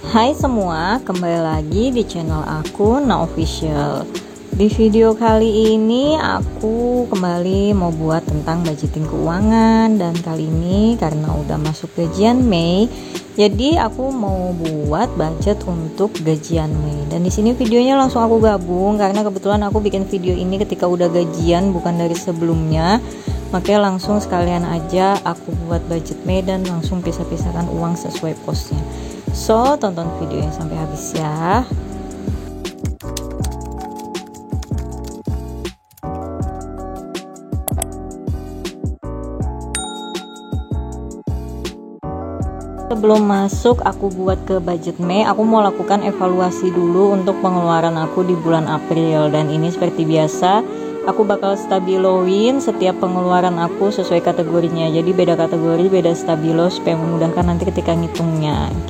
Hai semua, kembali lagi di channel aku Na Official. Di video kali ini aku kembali mau buat tentang budgeting keuangan, dan kali ini karena udah masuk gajian Mei, jadi aku mau buat budget untuk gajian Mei. Dan di sini videonya langsung aku gabung karena kebetulan aku bikin video ini ketika udah gajian, bukan dari sebelumnya. Makanya langsung sekalian aja aku buat budget Mei dan langsung pisah-pisahkan uang sesuai posnya. So, tonton videonya sampai habis ya. Sebelum masuk aku buat ke budget Mei, aku mau lakukan evaluasi dulu untuk pengeluaran aku di bulan April. Dan ini seperti biasa, aku bakal stabiloin setiap pengeluaran aku sesuai kategorinya. Jadi beda kategori, beda stabilo supaya memudahkan nanti ketika ngitungnya gitu.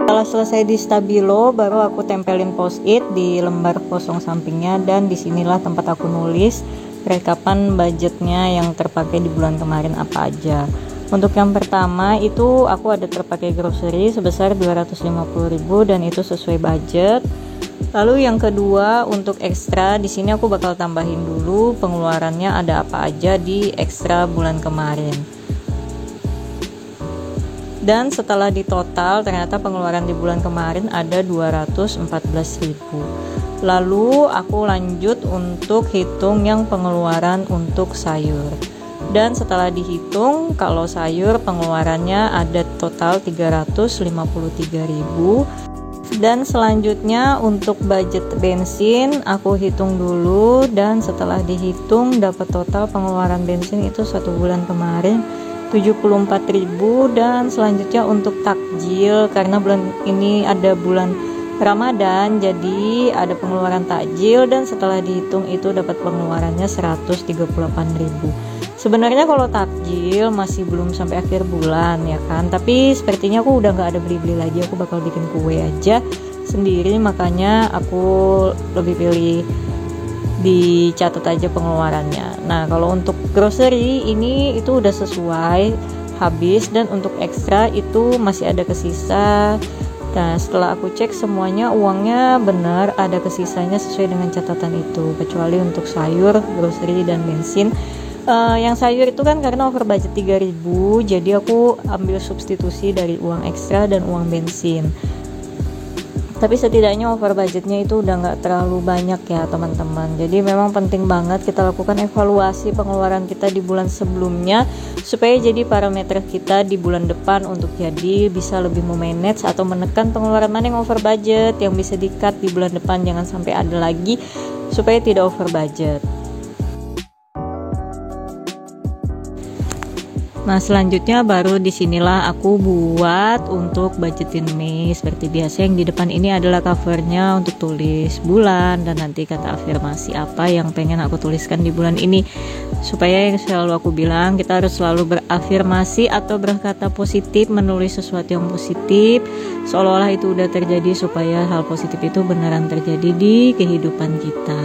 Setelah selesai di stabilo, baru aku tempelin post-it di lembar kosong sampingnya, dan disinilah tempat aku nulis rekapan budgetnya yang terpakai di bulan kemarin apa aja. Untuk yang pertama itu aku ada terpakai grocery sebesar 250.000 dan itu sesuai budget. Lalu yang kedua untuk ekstra, di sini aku bakal tambahin dulu pengeluarannya ada apa aja di ekstra bulan kemarin. Dan setelah ditotal ternyata pengeluaran di bulan kemarin ada 214.000. Lalu aku lanjut untuk hitung yang pengeluaran untuk sayur. Dan setelah dihitung, kalau sayur pengeluarannya ada total 353.000. Dan selanjutnya untuk budget bensin aku hitung dulu, dan setelah dihitung dapat total pengeluaran bensin itu satu bulan kemarin 74.000. Dan selanjutnya untuk takjil, karena bulan ini ada bulan Ramadan, jadi ada pengeluaran takjil, dan setelah dihitung itu dapat pengeluarannya 138.000. Sebenarnya kalau takjil masih belum sampai akhir bulan ya kan, tapi sepertinya aku udah nggak ada beli-beli lagi, aku bakal bikin kue aja sendiri, makanya aku lebih pilih dicatat aja pengeluarannya. Nah, kalau untuk grocery ini itu udah sesuai habis, dan untuk ekstra itu masih ada kesisa. Nah, setelah aku cek semuanya uangnya benar ada kesisanya sesuai dengan catatan itu, kecuali untuk sayur, grocery dan bensin. Yang sayur itu kan karena over budget 3.000, jadi aku ambil substitusi dari uang ekstra dan uang bensin. Tapi setidaknya over budgetnya itu udah nggak terlalu banyak ya teman-teman. Jadi memang penting banget kita lakukan evaluasi pengeluaran kita di bulan sebelumnya, supaya jadi parameter kita di bulan depan untuk jadi bisa lebih memanage atau menekan pengeluaran mana yang over budget, yang bisa di-cut di bulan depan, jangan sampai ada lagi, supaya tidak over budget. Nah, selanjutnya baru disinilah aku buat untuk budgetin Mei. Seperti biasa yang di depan ini adalah covernya untuk tulis bulan dan nanti kata afirmasi apa yang pengen aku tuliskan di bulan ini. Supaya yang selalu aku bilang, kita harus selalu berafirmasi atau berkata positif, menulis sesuatu yang positif seolah-olah itu udah terjadi, supaya hal positif itu beneran terjadi di kehidupan kita.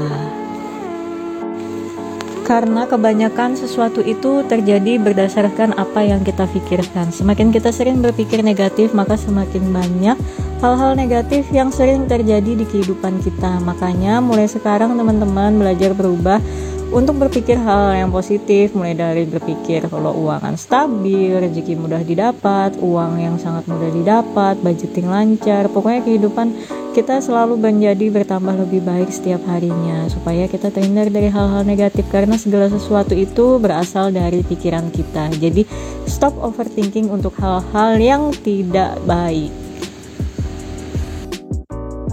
Karena kebanyakan sesuatu itu terjadi berdasarkan apa yang kita pikirkan. Semakin kita sering berpikir negatif, maka semakin banyak hal-hal negatif yang sering terjadi di kehidupan kita. Makanya mulai sekarang teman-teman belajar berubah untuk berpikir hal yang positif, mulai dari berpikir kalau keuangan stabil, rezeki mudah didapat, uang yang sangat mudah didapat, budgeting lancar. Pokoknya kehidupan kita selalu menjadi bertambah lebih baik setiap harinya, supaya kita terhindar dari hal-hal negatif, karena segala sesuatu itu berasal dari pikiran kita. Jadi stop overthinking untuk hal-hal yang tidak baik.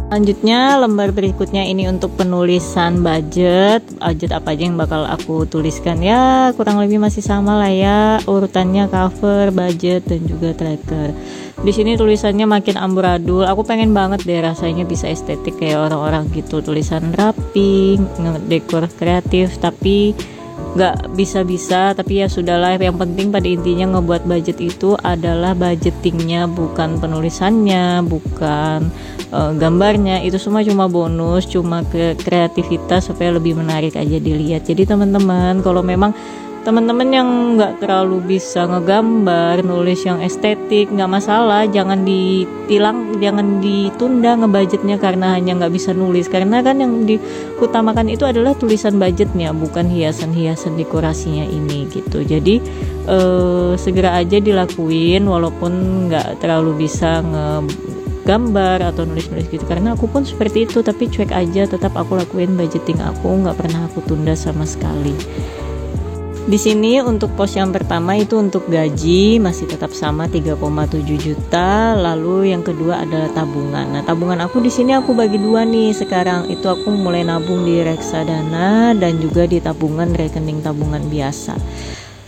Selanjutnya lembar berikutnya ini untuk penulisan budget apa aja yang bakal aku tuliskan, ya kurang lebih masih sama lah ya urutannya, cover, budget dan juga tracker. Di sini tulisannya makin amburadul, aku pengen banget deh rasanya bisa estetik kayak orang-orang gitu, tulisan rapi, dekor kreatif, tapi nggak bisa-bisa, tapi ya sudahlah. Yang penting pada intinya ngebuat budget itu adalah budgetingnya, bukan penulisannya, bukan gambarnya. Itu semua cuma bonus, cuma kreativitas supaya lebih menarik aja dilihat. Jadi teman-teman, kalau memang teman-teman yang nggak terlalu bisa ngegambar, nulis yang estetik, nggak masalah, jangan ditilang, jangan ditunda ngebudgetnya karena hanya nggak bisa nulis. Karena kan yang diutamakan itu adalah tulisan budgetnya, bukan hiasan-hiasan dekorasinya ini gitu. Jadi segera aja dilakuin, walaupun nggak terlalu bisa gambar atau nulis-nulis gitu, karena aku pun seperti itu. Tapi cuek aja, tetap aku lakuin budgeting aku, nggak pernah aku tunda sama sekali. Di sini untuk pos yang pertama itu untuk gaji masih tetap sama 3,7 juta. Lalu yang kedua adalah tabungan. Nah, tabungan aku di sini aku bagi dua nih sekarang. Itu aku mulai nabung di reksadana dan juga di tabungan rekening tabungan biasa.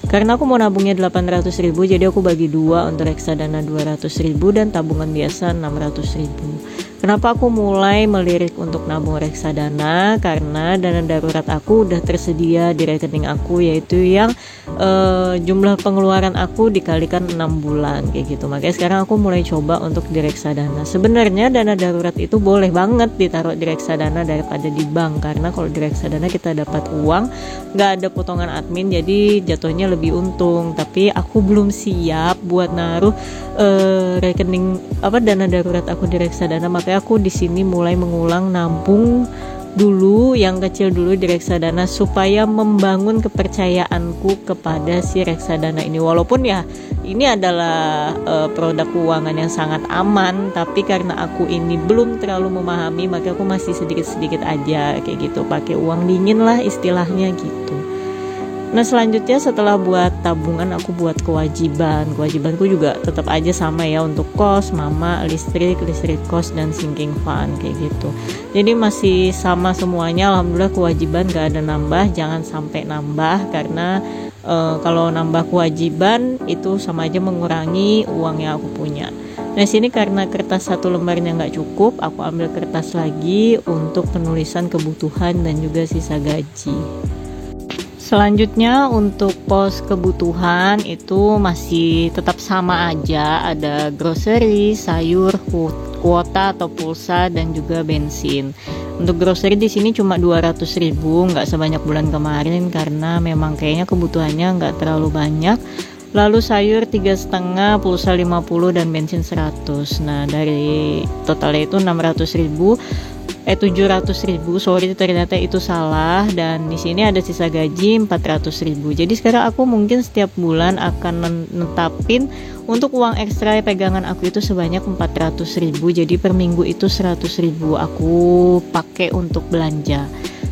Karena aku mau nabungnya 800.000, jadi aku bagi dua, untuk reksadana 200.000 dan tabungan biasa 600.000. Kenapa aku mulai melirik untuk nabung reksadana? Karena dana darurat aku udah tersedia di rekening aku, yaitu yang jumlah pengeluaran aku dikalikan 6 bulan kayak gitu. Makanya sekarang aku mulai coba untuk di reksadana. Sebenarnya dana darurat itu boleh banget ditaruh di reksadana daripada di bank, karena kalau di reksadana kita dapat uang, nggak ada potongan admin, jadi jatuhnya lebih untung. Tapi aku belum siap buat naruh rekening dana darurat aku di reksadana. Makanya aku di sini mulai mengulang nabung dulu yang kecil dulu di reksadana supaya membangun kepercayaanku kepada si reksadana ini. Walaupun ya ini adalah produk keuangan yang sangat aman, tapi karena aku ini belum terlalu memahami, maka aku masih sedikit-sedikit aja kayak gitu, pakai uang dingin lah istilahnya gitu. Nah, selanjutnya setelah buat tabungan, aku buat kewajibanku juga tetap aja sama ya, untuk kos, mama, listrik kos, dan sinking fund kayak gitu. Jadi masih sama semuanya, alhamdulillah. Kewajiban gak ada nambah, jangan sampai nambah, karena kalau nambah kewajiban itu sama aja mengurangi uang yang aku punya. Nah, sini karena kertas satu lembarnya nggak cukup, aku ambil kertas lagi untuk penulisan kebutuhan dan juga sisa gaji. Selanjutnya untuk pos kebutuhan itu masih tetap sama aja, ada grocery, sayur, kuota atau pulsa, dan juga bensin. Untuk grocery di sini cuma 200.000, nggak sebanyak bulan kemarin karena memang kayaknya kebutuhannya nggak terlalu banyak. Lalu sayur 3,5, pulsa 50, dan bensin 100. Nah, dari totalnya itu 700.000, sorry, ternyata itu salah. Dan di sini ada sisa gaji 400.000. Jadi sekarang aku mungkin setiap bulan akan netapin untuk uang ekstra pegangan aku itu sebanyak 400.000. Jadi per minggu itu 100.000 aku pakai untuk belanja.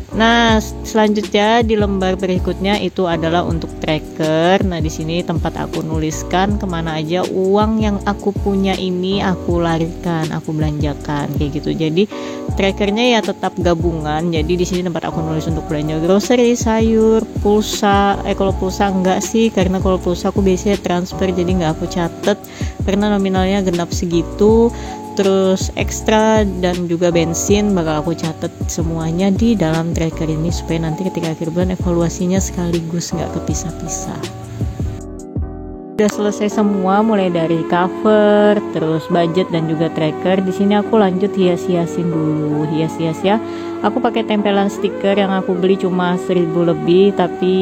Nah, selanjutnya di lembar berikutnya itu adalah untuk tracker. Nah, di sini tempat aku nuliskan kemana aja uang yang aku punya ini aku larikan, aku belanjakan kayak gitu. Jadi trackernya ya tetap gabungan. Jadi di sini tempat aku nulis untuk belanja grocery, sayur, pulsa. Kalau pulsa enggak sih, karena kalau pulsa aku biasanya transfer, jadi nggak aku catet karena nominalnya genap segitu. Terus ekstra dan juga bensin bakal aku catat semuanya di dalam tracker ini, supaya nanti ketika akhir bulan evaluasinya sekaligus, nggak kepisah-pisah. Udah selesai semua, mulai dari cover, terus budget, dan juga tracker. Di sini aku lanjut hias-hiasin dulu. Hias-hias ya, aku pakai tempelan stiker yang aku beli cuma 1.000 lebih, tapi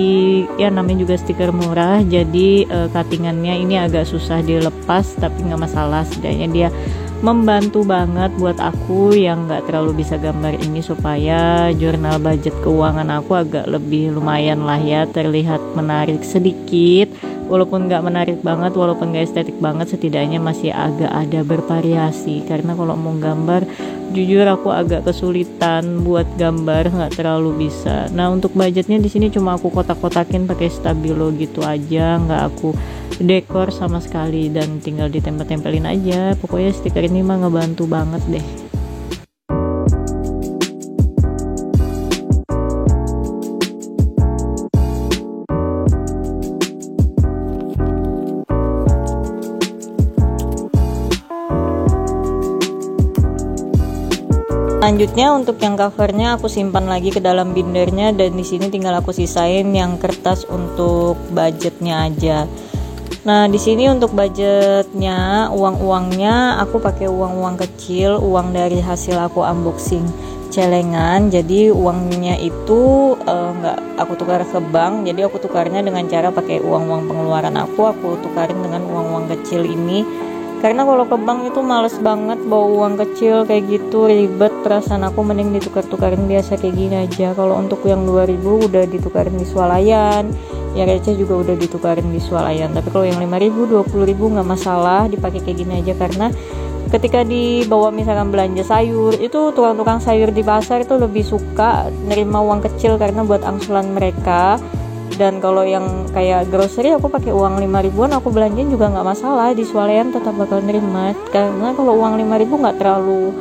ya namanya juga stiker murah, jadi cuttingannya ini agak susah dilepas, tapi nggak masalah, setidaknya dia membantu banget buat aku yang nggak terlalu bisa gambar ini, supaya jurnal budget keuangan aku agak lebih lumayan lah ya, terlihat menarik sedikit, walaupun nggak menarik banget, walaupun nggak estetik banget, setidaknya masih agak ada bervariasi. Karena kalau mau gambar, jujur aku agak kesulitan buat gambar, nggak terlalu bisa. Nah, untuk budgetnya di sini cuma aku kotak-kotakin pakai stabilo gitu aja, nggak aku dekor sama sekali, dan tinggal ditempel-tempelin aja. Pokoknya stiker ini mah ngebantu banget deh. Selanjutnya untuk yang covernya aku simpan lagi ke dalam bindernya, dan di sini tinggal aku sisain yang kertas untuk budgetnya aja. Nah, di sini untuk budgetnya, uang-uangnya aku pakai uang-uang kecil, uang dari hasil aku unboxing celengan. Jadi uangnya itu nggak aku tukar ke bank, jadi aku tukarnya dengan cara pakai uang-uang pengeluaran aku tukarin dengan uang-uang kecil ini. Karena kalau ke bank itu males banget bawa uang kecil kayak gitu, ribet, perasaan aku mending ditukar-tukarin biasa kayak gini aja. Kalau untuk yang 2000 udah ditukarin di swalayan, yang receh juga udah ditukarin di swalayan. Tapi kalau yang 5000, 20000 nggak masalah dipakai kayak gini aja, karena ketika dibawa misalkan belanja sayur, itu tukang-tukang sayur di pasar itu lebih suka nerima uang kecil karena buat angsuran mereka. Dan kalau yang kayak grocery aku pakai uang 5000-an, aku belanjain juga nggak masalah, di swalayan tetap bakal nerima. Karena kalau uang 5000 nggak terlalu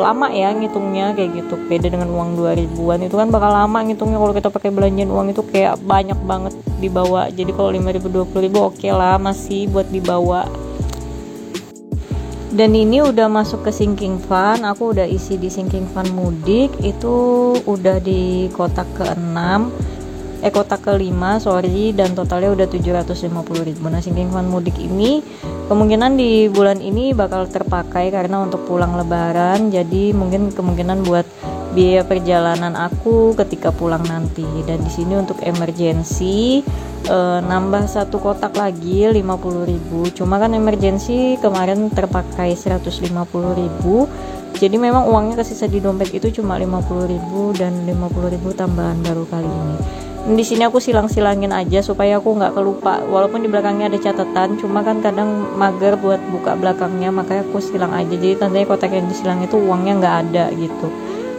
lama ya ngitungnya kayak gitu. Beda dengan uang 2000-an, itu kan bakal lama ngitungnya kalau kita pakai belanjaan uang itu kayak banyak banget dibawa. Jadi kalau 5000, 20000 oke lah, masih buat dibawa. Dan ini udah masuk ke sinking fund, aku udah isi di sinking fund mudik, itu udah di kotak ke-6, kotak ke-5 sorry, dan totalnya udah 750.000. Nah, sinking fund mudik ini kemungkinan di bulan ini bakal terpakai karena untuk pulang lebaran, jadi mungkin kemungkinan buat biaya perjalanan aku ketika pulang nanti. Dan di sini untuk emergency nambah satu kotak lagi 50.000. Cuma kan emergency kemarin terpakai 150.000. Jadi memang uangnya kesisa di dompet itu cuma 50.000 dan 50.000 tambahan baru kali ini. Di sini aku silang-silangin aja supaya aku nggak kelupa. Walaupun di belakangnya ada catatan, cuma kan kadang mager buat buka belakangnya, makanya aku silang aja. Jadi tandanya kotak yang disilang itu uangnya nggak ada gitu.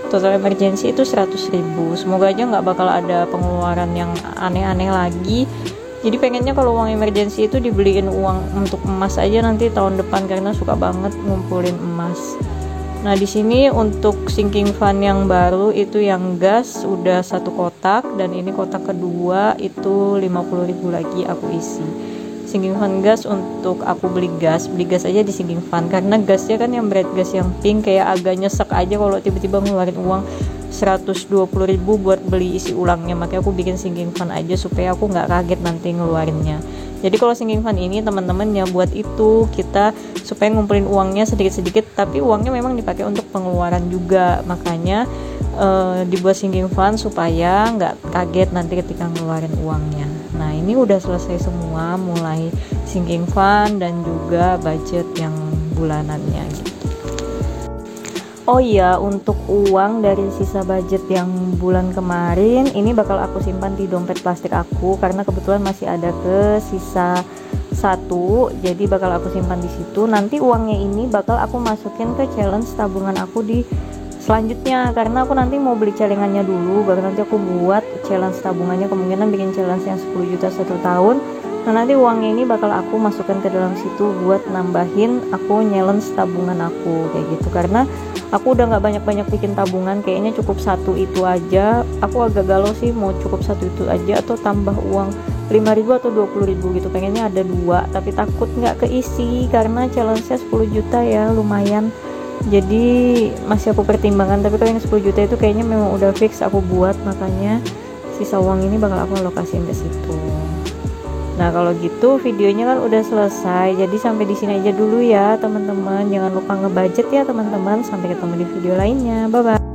Total emergency itu 100.000. Semoga aja nggak bakal ada pengeluaran yang aneh-aneh lagi. Jadi pengennya kalau uang emergency itu dibeliin uang untuk emas aja nanti tahun depan, karena suka banget ngumpulin emas. Nah, di sini untuk sinking fund yang baru itu yang gas udah satu kotak, dan ini kotak kedua itu 50.000 lagi aku isi. Sinking fund gas untuk aku beli gas aja di sinking fund, karena gasnya kan yang bright gas yang pink kayak agak nyesek aja kalau tiba-tiba ngeluarin uang 120.000 buat beli isi ulangnya. Makanya aku bikin sinking fund aja supaya aku nggak kaget nanti ngeluarinnya. Jadi kalau sinking fund ini teman-teman ya buat itu, kita supaya ngumpulin uangnya sedikit-sedikit, tapi uangnya memang dipakai untuk pengeluaran juga. Makanya dibuat sinking fund supaya nggak kaget nanti ketika ngeluarin uangnya. Nah, ini udah selesai semua, mulai sinking fund dan juga budget yang bulanannya gitu. Oh iya, untuk uang dari sisa budget yang bulan kemarin ini bakal aku simpan di dompet plastik aku, karena kebetulan masih ada ke sisa satu, jadi bakal aku simpan di situ. Nanti uangnya ini bakal aku masukin ke challenge tabungan aku di selanjutnya, karena aku nanti mau beli celengannya dulu, baru nanti aku buat challenge tabungannya, kemungkinan bikin challenge yang 10 juta 1 tahun. Nah, nanti uangnya ini bakal aku masukkan ke dalam situ buat nambahin aku challenge tabungan aku kayak gitu, karena aku udah nggak banyak-banyak bikin tabungan, kayaknya cukup satu itu aja. Aku agak galau sih mau cukup satu itu aja atau tambah uang 5.000 atau 20.000 gitu, pengennya ada dua, tapi takut nggak keisi karena challenge-nya 10 juta ya, lumayan. Jadi masih aku pertimbangkan, tapi kalau yang 10 juta itu kayaknya memang udah fix aku buat, makanya sisa uang ini bakal aku alokasiin ke situ. Nah, kalau gitu videonya kan udah selesai. Jadi sampai di sini aja dulu ya, teman-teman. Jangan lupa ngebudget ya, teman-teman. Sampai ketemu di video lainnya. Bye bye.